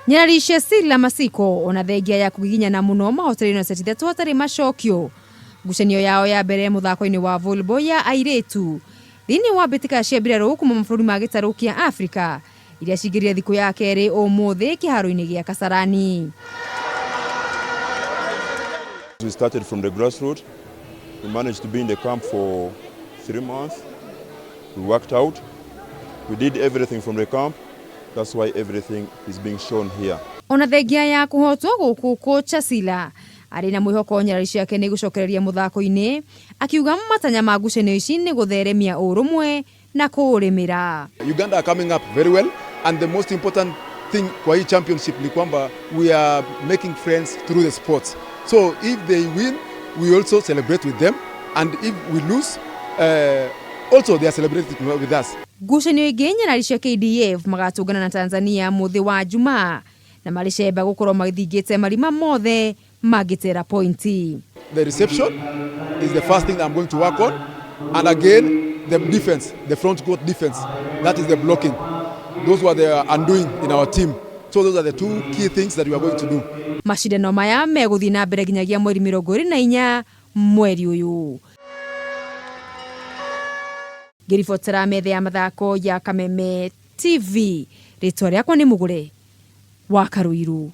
Nyarari cia Sila Masiko ona thengia ya kugiginyana muno mahoteri-inĩ seti ithatũ hatarĩ macokio. Ngucanio yao ya mbere muthako-inĩ wa volleyball ya airĩtu thĩinĩ wa mbĩtĩka cia mbirarũ kuma mabũrũri ma gĩtarũ kĩa Afrika iria cingĩrire thikũ ya kerĩ ũmũthĩ kĩharo-inĩ gĩa Kasarani. We started from the grassroots. We managed to be in the camp for 3 months. We worked out. We did everything from the camp. That's why everything is being shown here. Ona thengia ya kuhotwo gũkũ kocha Sila arĩ na mwĩhoko nyarari ciake nĩ gũcokereria muthako-inĩ akiuga matanya ma ngucanio ici nĩ gũtheremia ũrũmwe na kũrĩmĩra. Uganda are coming up very well, and the most important thing kwa hii championship ni kwamba we are making friends through the sports. So if they win, we also celebrate with them, and if we lose, also they are celebrating with us. Ngucanio ingĩ nyarari cia KDF magatũngana na Tanzania mũthĩ wa Jumaa na maricemba gũkorwo magĩthingĩte marima mothe magĩtera pointi. The reception is the first thing that I'm going to work on, and again the defense, the front court defense, that is the blocking. Those were the undoing in our team. So those are the two key things that we are going to do. Mashindano maya megũthiĩ na mbere nginyagia mweri 24 mweri ũyũ. Ngĩribotera metha ya mathako ya Kameme TV, rĩtwa rĩakwa nĩ Mũgũre wa Karuiru.